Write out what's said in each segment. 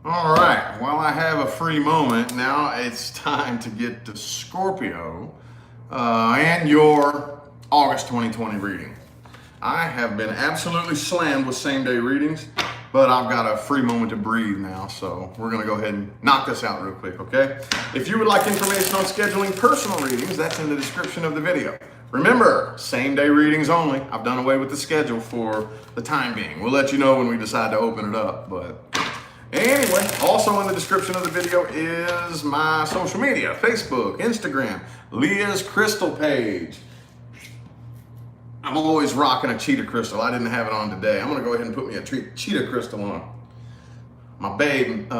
All right, well, I have a free moment. Now it's time to get to Scorpio and your August 2020 reading. I have been absolutely slammed with same day readings, but I've got a free moment to breathe now, so we're going to go ahead and knock this out real quick, okay? If you would like information on scheduling personal readings, that's in the description of the video. Remember, same day readings only. I've done away with the schedule for the time being. We'll let you know when we decide to open it up, but anyway, also in the description of the video is my social media, Facebook, Instagram, Leah's Crystal page. I'm always rocking a cheetah crystal. I didn't have it on today. I'm gonna go ahead and put me a cheetah crystal on. My babe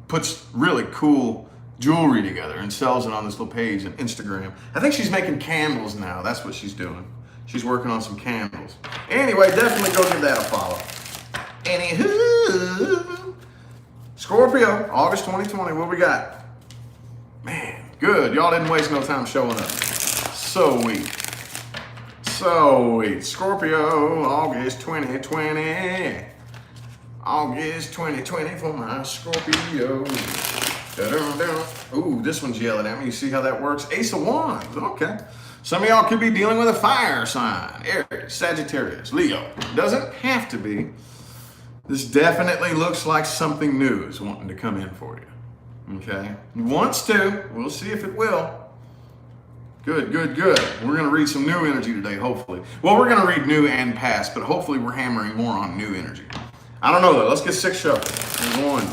puts really cool jewelry together and sells it on this little page on Instagram. I think she's making candles now. That's what she's doing. She's working on some candles. Anyway, definitely go give that a follow. Anywho, Scorpio, August 2020, what we got? Man, good. Y'all didn't waste no time showing up. So sweet. Scorpio, August 2020. August 2020 for my Scorpio. Da-dum-dum. Ooh, this one's yelling at me. You see how that works? Ace of Wands. Okay. Some of y'all could be dealing with a fire sign. Aries, Sagittarius, Leo. Doesn't have to be. This definitely looks like something new is wanting to come in for you. Okay? It wants to. We'll see if it will. Good, good, good. We're going to read some new energy today, hopefully. Well, we're going to read new and past, but hopefully we're hammering more on new energy. I don't know, though. Let's get 6 shuffles. 1,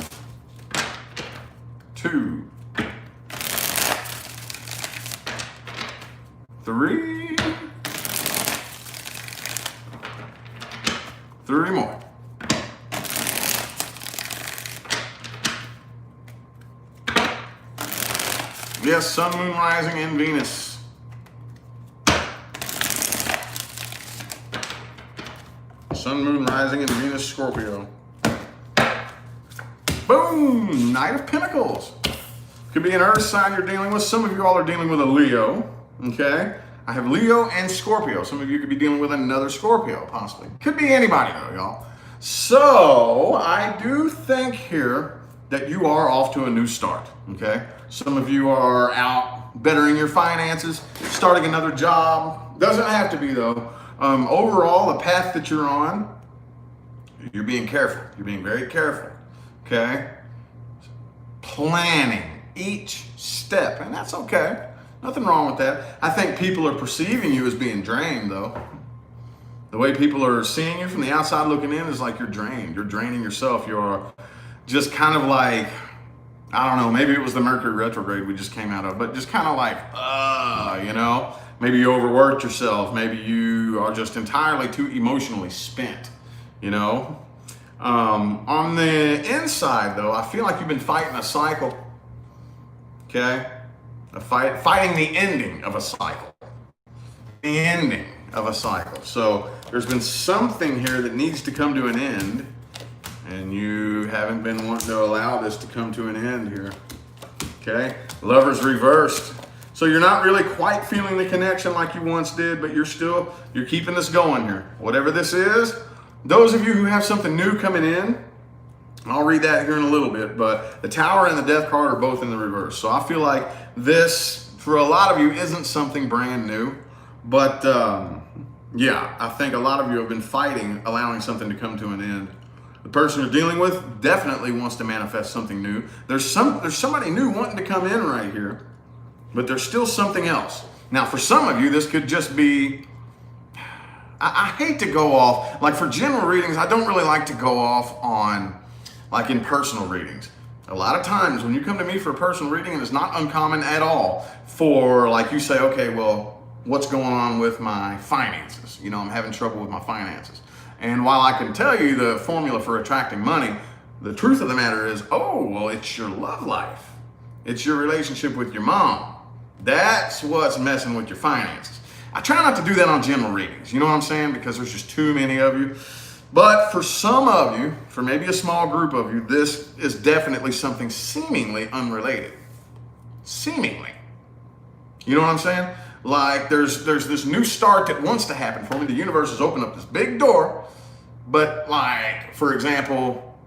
2, 3. 3 more. Yes, Sun, Moon, Rising, and Venus. Sun, Moon, Rising, and Venus, Scorpio. Boom! Knight of Pentacles. Could be an earth sign you're dealing with. Some of you all are dealing with a Leo. Okay? I have Leo and Scorpio. Some of you could be dealing with another Scorpio, possibly. Could be anybody, though, y'all. So, I do think here that you are off to a new start. Okay? Some of you are out bettering your finances, starting another job. Doesn't have to be, though. Overall, the path that you're on, you're being careful. You're being very careful, okay? Planning each step, and that's okay. Nothing wrong with that. I think people are perceiving you as being drained, though. The way people are seeing you from the outside looking in is like you're drained. You're draining yourself. You're just kind of like, I don't know, maybe it was the Mercury retrograde we just came out of, but just kind of like, you know? Maybe you overworked yourself. Maybe you are just entirely too emotionally spent, you know? On the inside, though, I feel like you've been fighting a cycle, okay? Fighting the ending of a cycle. The ending of a cycle. So there's been something here that needs to come to an end, and you haven't been wanting to allow this to come to an end here, okay? Lovers reversed. So you're not really quite feeling the connection like you once did, but you're keeping this going here. Whatever this is, those of you who have something new coming in, I'll read that here in a little bit, but the Tower and the Death card are both in the reverse. So I feel like this, for a lot of you, isn't something brand new, but yeah, I think a lot of you have been fighting, allowing something to come to an end. The person you're dealing with definitely wants to manifest something new. There's somebody new wanting to come in right here. But there's still something else. Now, for some of you, this could just be, I hate to go off, like for general readings, I don't really like to go off on, like in personal readings. A lot of times when you come to me for a personal reading, and it's not uncommon at all for like you say, okay, well, what's going on with my finances? You know, I'm having trouble with my finances. And while I can tell you the formula for attracting money, the truth of the matter is, oh, well, it's your love life. It's your relationship with your mom. That's what's messing with your finances. I try not to do that on general readings, you know what I'm saying? Because there's just too many of you. But for some of you, for maybe a small group of you, this is definitely something seemingly unrelated. Seemingly. You know what I'm saying? Like there's this new start that wants to happen for me. The universe has opened up this big door, but like, for example,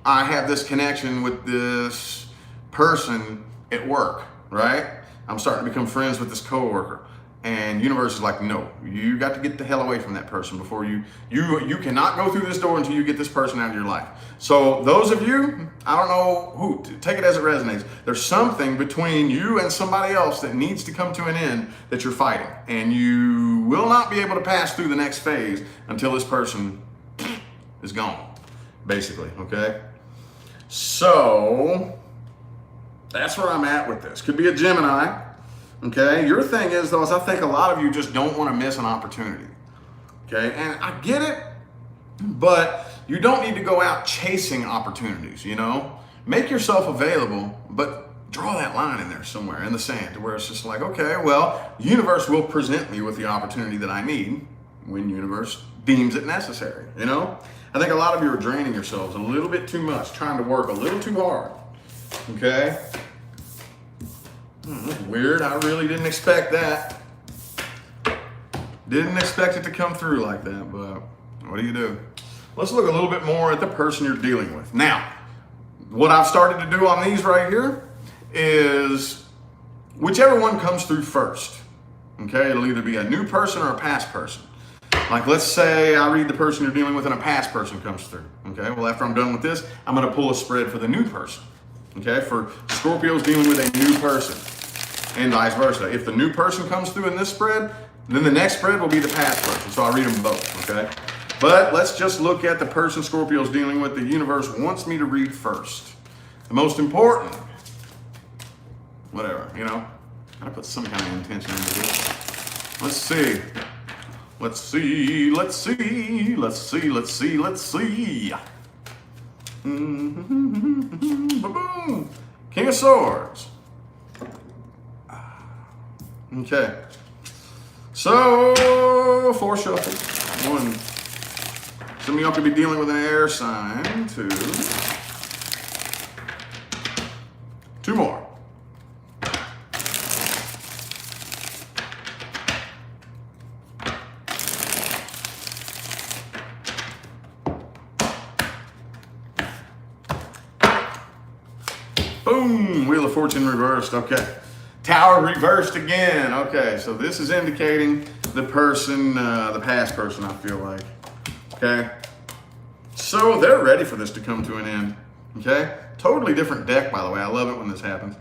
I have this connection with this person at work, right? I'm starting to become friends with this coworker. And universe is like, no, you got to get the hell away from that person before you cannot go through this door until you get this person out of your life. So those of you, I don't know who, take it as it resonates. There's something between you and somebody else that needs to come to an end that you're fighting. And you will not be able to pass through the next phase until this person is gone, basically, okay? So that's where I'm at with this. Could be a Gemini. Okay, your thing is though, is I think a lot of you just don't want to miss an opportunity. Okay, and I get it, but you don't need to go out chasing opportunities, you know? Make yourself available, but draw that line in there somewhere in the sand to where it's just like, okay, well, the universe will present me with the opportunity that I need when universe deems it necessary, you know? I think a lot of you are draining yourselves a little bit too much, trying to work a little too hard, okay? That's weird. I really didn't expect that. Didn't expect it to come through like that, but what do you do? Let's look a little bit more at the person you're dealing with. Now, what I've started to do on these right here is whichever one comes through first. Okay, it'll either be a new person or a past person. Like let's say I read the person you're dealing with and a past person comes through. Okay, well after I'm done with this, I'm going to pull a spread for the new person. Okay, for Scorpios dealing with a new person and vice versa. If the new person comes through in this spread, then the next spread will be the past person. So I'll read them both, okay? But let's just look at the person Scorpio's dealing with. The universe wants me to read first. The most important, whatever, you know, gotta put some kind of intention into this. Let's see. Let's see, let's see, let's see, let's see, let's see. Boom! King of Swords. Okay. So, 4 shuffles. 1. Some of y'all could be dealing with an air sign. 2. 2 more. Boom! Wheel of Fortune reversed. Okay. Tower reversed again. Okay, so this is indicating the person, the past person, I feel like. Okay. So they're ready for this to come to an end. Okay. Totally different deck, by the way. I love it when this happens.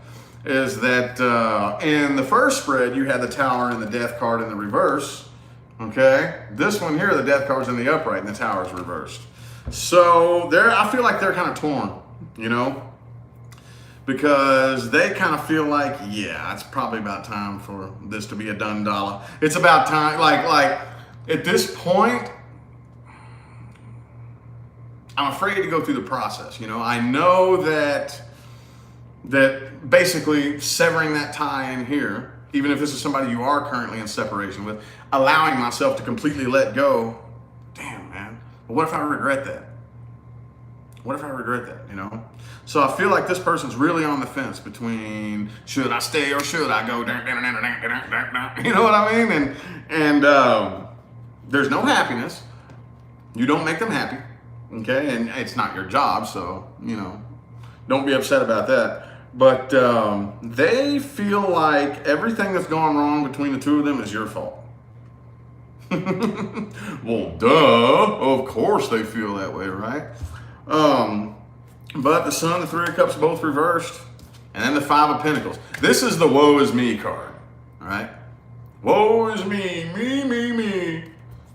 Is that in the first spread, you had the Tower and the Death card in the reverse. Okay. This one here, the Death card's in the upright and the Tower's reversed. So I feel like they're kind of torn, you know? Because they kind of feel like, yeah, it's probably about time for this to be a done dollar. It's about time, like at this point, I'm afraid to go through the process. You know, I know that basically severing that tie in here, even if this is somebody you are currently in separation with, allowing myself to completely let go. Damn, man. But what if I regret that? What if I regret that, you know? So I feel like this person's really on the fence between should I stay or should I go? You know what I mean? And there's no happiness. You don't make them happy, okay? And it's not your job, so, you know, don't be upset about that. But they feel like everything that's gone wrong between the two of them is your fault. Well, duh. Of course they feel that way, right? But the Sun, the 3 of Cups, both reversed, and then the 5 of Pentacles. This is the woe is me card, all right? Woe is me, me.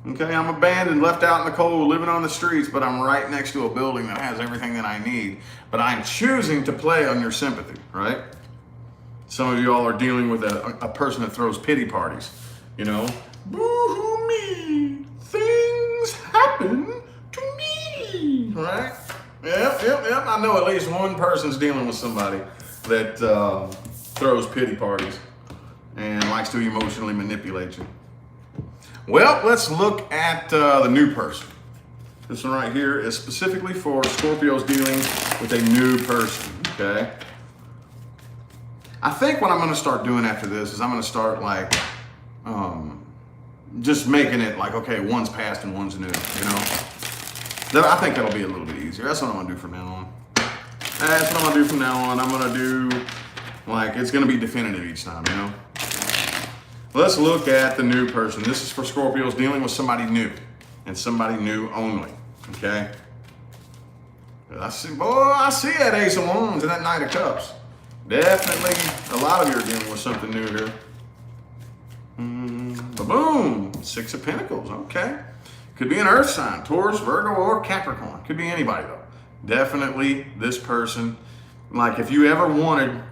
Okay, I'm abandoned, left out in the cold, living on the streets, but I'm right next to a building that has everything that I need. But I'm choosing to play on your sympathy, right? Some of you all are dealing with a person that throws pity parties, you know? Boo-hoo me, things happen to me, right? Yep. I know at least one person's dealing with somebody that throws pity parties and likes to emotionally manipulate you. Well, let's look at the new person. This one right here is specifically for Scorpios dealing with a new person, okay? I think what I'm going to start doing after this is I'm going to start like just making it like, okay, one's past and one's new, you know? I think that'll be a little bit easier. easier. That's what I'm gonna do from now on. That's what I'm gonna do from now on. I'm gonna do, like, it's gonna be definitive each time, you know? Let's look at the new person. This is for Scorpios dealing with somebody new, and somebody new only, okay? I see that Ace of Wands and that Knight of Cups. Definitely, a lot of you are dealing with something new here. Boom, Six of Pentacles, okay. Could be an earth sign, Taurus, Virgo, or Capricorn. Could be anybody though. Definitely this person, like if you ever wanted,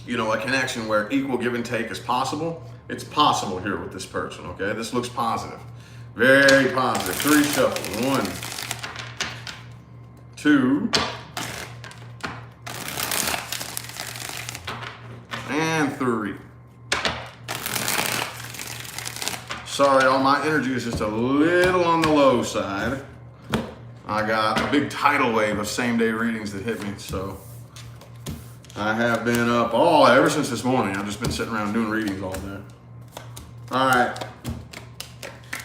you know, a connection where equal give and take is possible, it's possible here with this person, okay? This looks positive, very positive. 3 shuffles, 1, 2, and 3. Sorry, all my energy is just a little on the low side. I got a big tidal wave of same-day readings that hit me, so I have been up ever since this morning. I've just been sitting around doing readings all day. All right.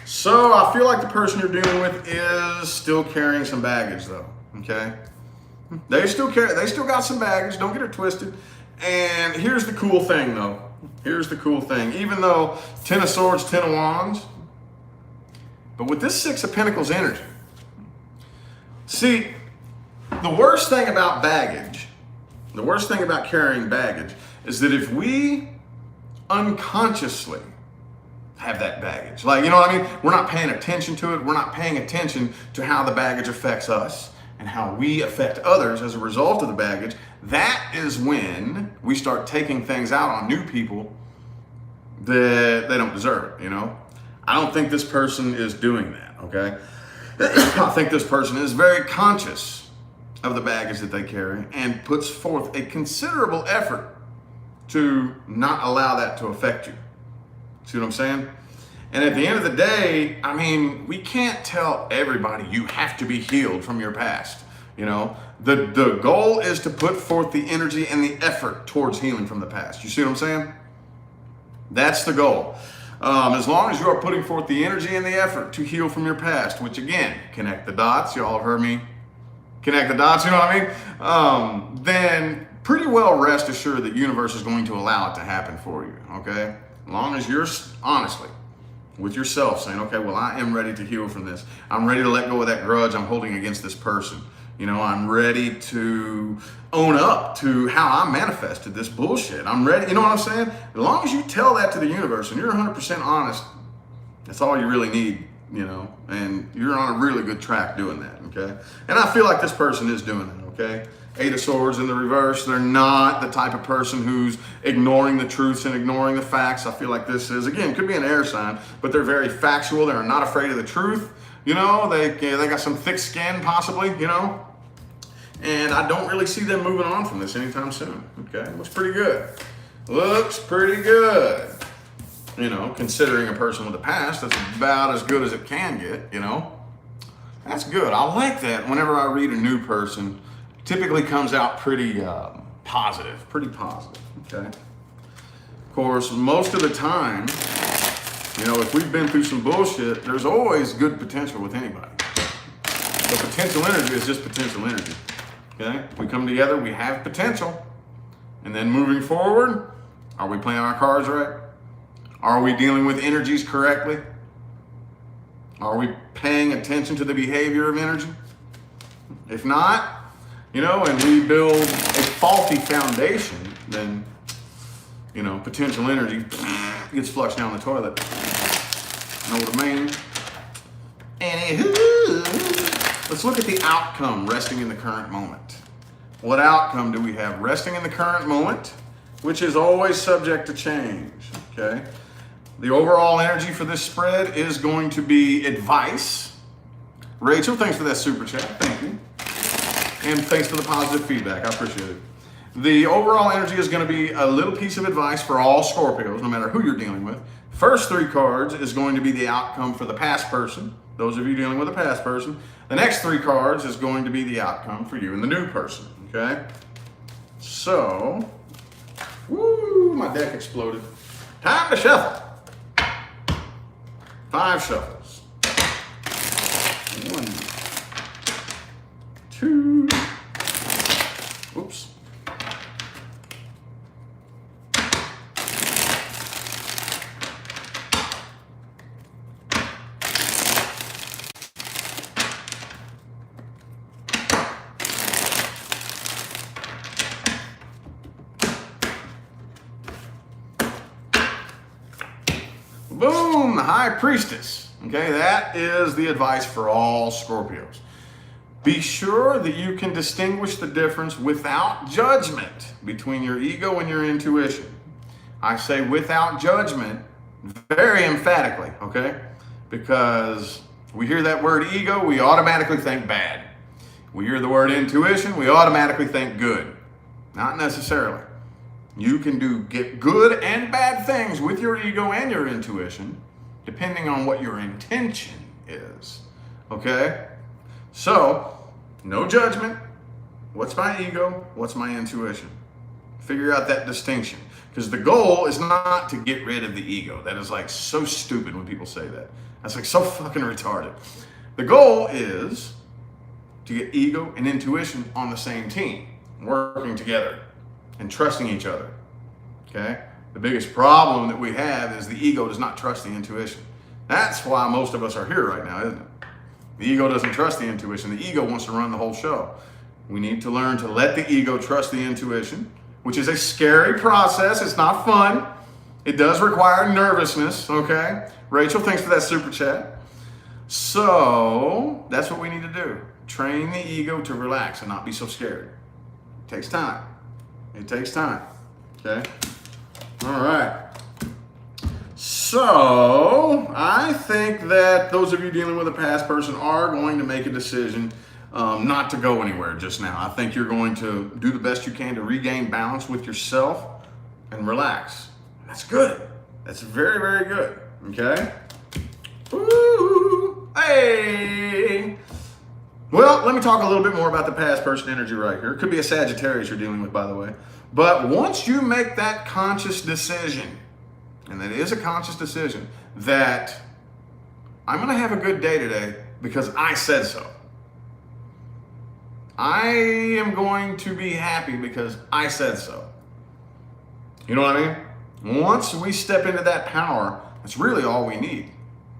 So I feel like the person you're dealing with is still carrying some baggage, though. Okay. They still got some baggage. Don't get it twisted. And here's the cool thing, though. Here's the cool thing. Even though 10 of Swords, 10 of Wands, but with this 6 of Pentacles energy, see, the worst thing about baggage, the worst thing about carrying baggage is that if we unconsciously have that baggage, like, you know what I mean? We're not paying attention to it. We're not paying attention to how the baggage affects us and how we affect others as a result of the baggage. That is when we start taking things out on new people that they don't deserve, you know? I don't think this person is doing that, okay? I think this person is very conscious of the baggage that they carry and puts forth a considerable effort to not allow that to affect you. See what I'm saying? And at the end of the day, I mean, we can't tell everybody you have to be healed from your past. You know, the goal is to put forth the energy and the effort towards healing from the past. You see what I'm saying? That's the goal. As long as you are putting forth the energy and the effort to heal from your past, which again, connect the dots. You all have heard me connect the dots, you know what I mean? Then pretty well rest assured that the universe is going to allow it to happen for you, okay? As long as you're honestly with yourself saying, okay, well, I am ready to heal from this. I'm ready to let go of that grudge I'm holding against this person. You know, I'm ready to own up to how I manifested this bullshit. I'm ready, you know what I'm saying? As long as you tell that to the universe and you're 100% honest, that's all you really need, you know, and you're on a really good track doing that, okay? And I feel like this person is doing it, okay? 8 of Swords in the reverse. They're not the type of person who's ignoring the truths and ignoring the facts. I feel like this is, again, could be an air sign, but they're very factual. They're not afraid of the truth. You know, they got some thick skin possibly, you know, and I don't really see them moving on from this anytime soon, okay? Looks pretty good. Looks pretty good. You know, considering a person with a past, that's about as good as it can get, you know? That's good. I like that. Whenever I read a new person, typically comes out pretty positive, okay? Of course, most of the time, you know, if we've been through some bullshit, there's always good potential with anybody. So potential energy is just potential energy, okay? We come together, we have potential, and then moving forward, are we playing our cards right? Are we dealing with energies correctly? Are we paying attention to the behavior of energy? If not, you know, and we build a faulty foundation, then, you know, potential energy gets flushed down the toilet. Know what I mean? Anywho, let's look at the outcome resting in the current moment. What outcome do we have resting in the current moment, which is always subject to change, okay? The overall energy for this spread is going to be advice. Rachel, thanks for that super chat. Thank you. And thanks for the positive feedback. I appreciate it. The overall energy is going to be a little piece of advice for all Scorpios, no matter who you're dealing with. First 3 cards is going to be the outcome for the past person, those of you dealing with a past person. The next 3 cards is going to be the outcome for you and the new person, okay? So, woo, my deck exploded. Time to shuffle. 5 shuffles. 1, 2, 2. Oops. Boom, the High Priestess. Okay, that is the advice for all Scorpios. Be sure that you can distinguish the difference without judgment between your ego and your intuition. I say without judgment very emphatically, okay? Because we hear that word ego, we automatically think bad. We hear the word intuition, we automatically think good. Not necessarily. You can get good and bad things with your ego and your intuition, depending on what your intention is. Okay? So, no judgment. What's my ego? What's my intuition? Figure out that distinction. Because the goal is not to get rid of the ego. That is like so stupid when people say that. That's like so fucking retarded. The goal is to get ego and intuition on the same team, working together and trusting each other. Okay? The biggest problem that we have is the ego does not trust the intuition. That's why most of us are here right now, isn't it? The ego doesn't trust the intuition. The ego wants to run the whole show. We need to learn to let the ego trust the intuition, which is a scary process. It's not fun. It does require nervousness, okay? Rachel, thanks for that super chat. So that's what we need to do. Train the ego to relax and not be so scared. It takes time. It takes time, okay? All right. So I think that those of you dealing with a past person are going to make a decision not to go anywhere just now. I think you're going to do the best you can to regain balance with yourself and relax. That's good. That's very, very good. Okay? Ooh, hey! Well, let me talk a little bit more about the past person energy right here. It could be a Sagittarius you're dealing with, by the way. But once you make that conscious decision, and that is a conscious decision, that I'm going to have a good day today because I said so. I am going to be happy because I said so. You know what I mean? Once we step into that power, that's really all we need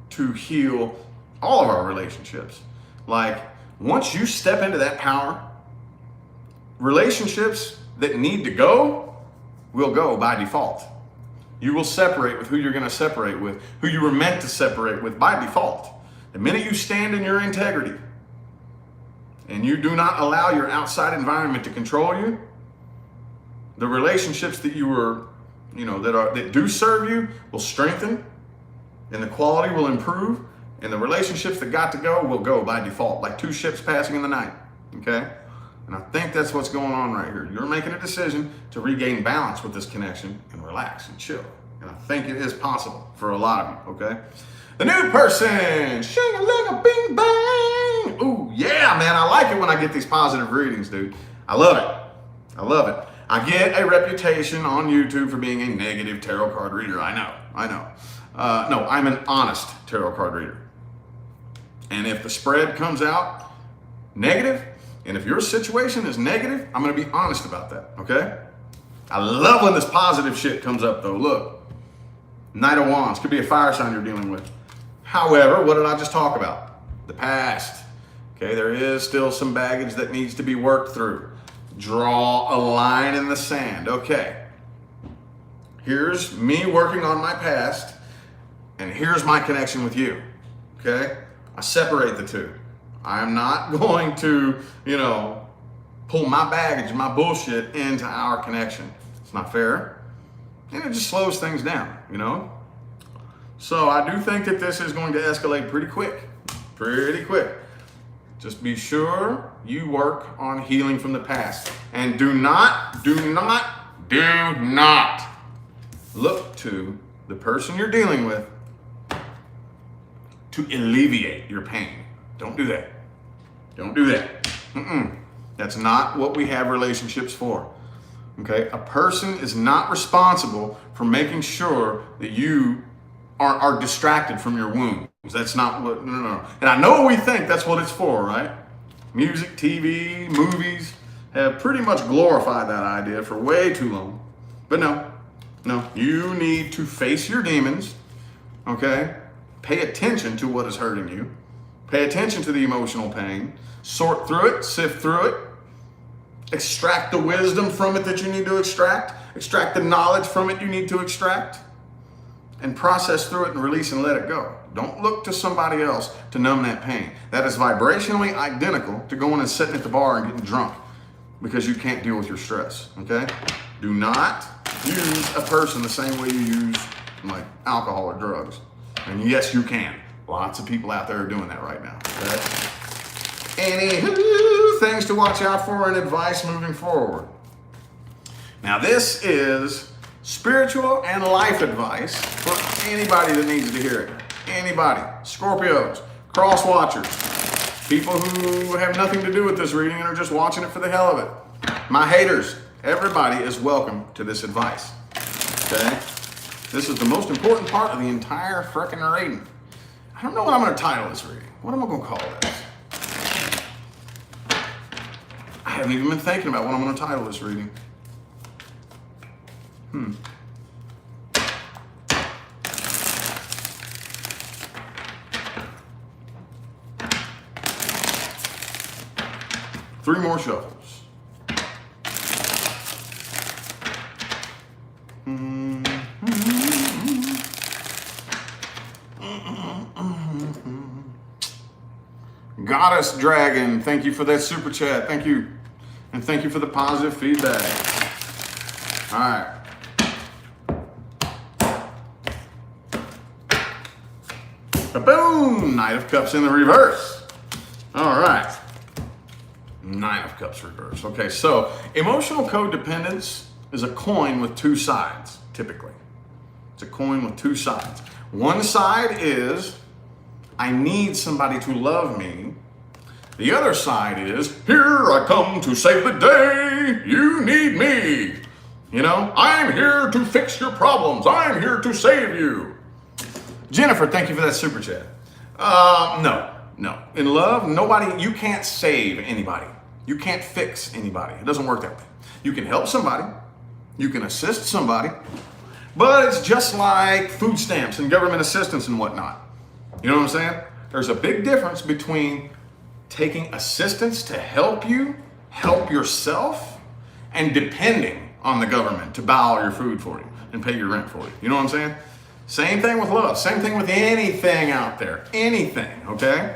to heal all of our relationships. Like, once you step into that power, relationships that need to go will go by default. You will separate with who you're going to separate with, who you were meant to separate with by default. The minute you stand in your integrity and you do not allow your outside environment to control you, the relationships that you were, that do serve you will strengthen, and the quality will improve, and the relationships that got to go will go by default, like two ships passing in the night. Okay? And I think that's what's going on right here. You're making a decision to regain balance with this connection and relax and chill. And I think it is possible for a lot of you, okay? The new person, shing-a-ling-a-bing bang. Ooh, yeah, man, I like it when I get these positive readings, dude. I love it. I love it. I get a reputation on YouTube for being a negative tarot card reader. I know. No, I'm an honest tarot card reader. And if the spread comes out negative, and if your situation is negative, I'm going to be honest about that, okay? I love when this positive shit comes up, though. Look, Knight of Wands could be a fire sign you're dealing with. However, what did I just talk about? The past. Okay, there is still some baggage that needs to be worked through. Draw a line in the sand. Okay, here's me working on my past, and here's my connection with you. Okay, I separate the two. I'm not going to, pull my baggage and my bullshit into our connection. It's not fair. And it just slows things down, So I do think that this is going to escalate pretty quick. Pretty quick. Just be sure you work on healing from the past. And do not look to the person you're dealing with to alleviate your pain. Don't do that. Don't do that. That's not what we have relationships for. Okay? A person is not responsible for making sure that you are distracted from your wounds. That's not what, no. And I know we think that's what it's for, right? Music, TV, movies have pretty much glorified that idea for way too long. But no, you need to face your demons, okay? Pay attention to what is hurting you. Pay attention to the emotional pain. Sort through it, sift through it. Extract the wisdom from it that you need to extract. Extract the knowledge from it you need to extract. And process through it and release and let it go. Don't look to somebody else to numb that pain. That is vibrationally identical to going and sitting at the bar and getting drunk because you can't deal with your stress, okay? Do not use a person the same way you use like alcohol or drugs. And yes, you can. Lots of people out there are doing that right now, okay? Anywho, things to watch out for and advice moving forward. Now this is spiritual and life advice for anybody that needs to hear it. Anybody. Scorpios, cross watchers, people who have nothing to do with this reading and are just watching it for the hell of it. My haters, everybody is welcome to this advice. Okay? This is the most important part of the entire frickin' reading. I don't know what I'm going to title this reading. What am I going to call this? I haven't even been thinking about what I'm going to title this reading. Three more shuffles. Goddess Dragon, thank you for that super chat. Thank you. And thank you for the positive feedback. All right. Boom! Knight of Cups in the reverse. All right. Nine of Cups reverse. Okay, so emotional codependence is a coin with two sides, typically. It's a coin with two sides. One side is, I need somebody to love me. The other side is, here I come to save the day. You need me. You know, I'm here to fix your problems. I'm here to save you. Jennifer, thank you for that super chat. No. In love, nobody, you can't save anybody. You can't fix anybody. It doesn't work that way. You can help somebody. You can assist somebody. But it's just like food stamps and government assistance and whatnot. You know what I'm saying? There's a big difference between taking assistance to help you, help yourself, and depending on the government to buy all your food for you and pay your rent for you. You know what I'm saying? Same thing with love. Same thing with anything out there. Anything, okay?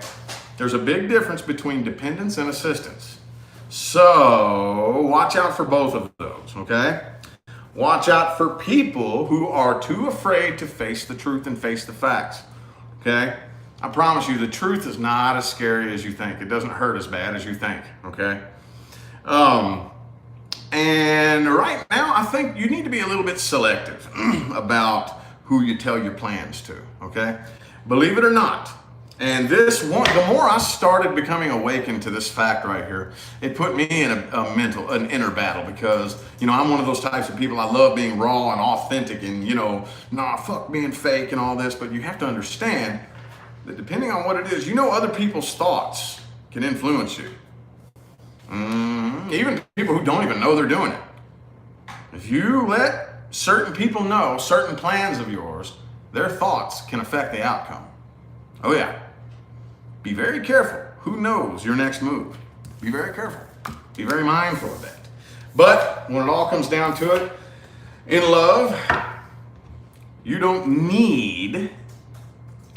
There's a big difference between dependence and assistance. So watch out for both of those, okay? Watch out for people who are too afraid to face the truth and face the facts, okay? I promise you, the truth is not as scary as you think. It doesn't hurt as bad as you think, okay? And right now, I think you need to be a little bit selective about who you tell your plans to, okay? Believe it or not, and this one, the more I started becoming awakened to this fact right here, it put me in an inner battle because, you know, I'm one of those types of people, I love being raw and authentic and, you know, nah, fuck being fake and all this, but you have to understand that depending on what it is, you know, other people's thoughts can influence you. Even people who don't even know they're doing it. If you let certain people know certain plans of yours, their thoughts can affect the outcome. Oh yeah. Be very careful. Who knows your next move? Be very careful. Be very mindful of that. But when it all comes down to it, in love, you don't need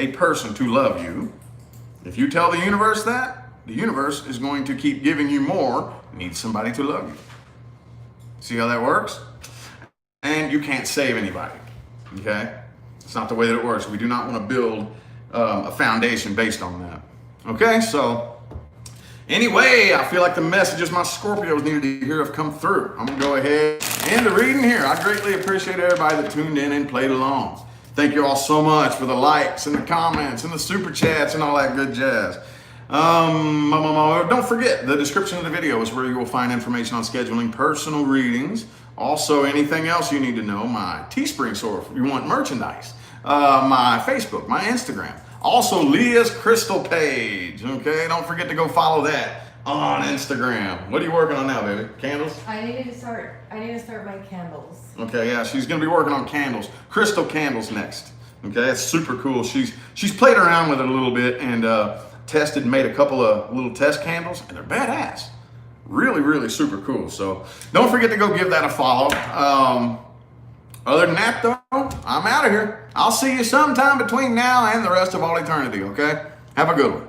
a person to love you. If you tell the universe that, the universe is going to keep giving you more. Need somebody to love you. See how that works? And you can't save anybody, okay? It's not the way that it works. We do not want to build a foundation based on that. Okay, so anyway, I feel like the messages my Scorpios needed to hear have come through. I'm going to go ahead and end the reading here. I greatly appreciate everybody that tuned in and played along. Thank you all so much for the likes and the comments and the super chats and all that good jazz. Don't forget, the description of the video is where you will find information on scheduling personal readings. Also, anything else you need to know, my Teespring store if you want merchandise, my Facebook, my Instagram. Also, Leah's Crystal page, okay? Don't forget to go follow that. on Instagram. What are you working on now, baby? Candles? I need to start my candles. Okay, yeah, she's gonna be working on candles. Crystal candles next. Okay, it's super cool. She's played around with it a little bit and tested, made a couple of little test candles, and they're badass. Really, really super cool. So don't forget to go give that a follow. Other than that, though, I'm out of here. I'll see you sometime between now and the rest of all eternity, okay? Have a good one.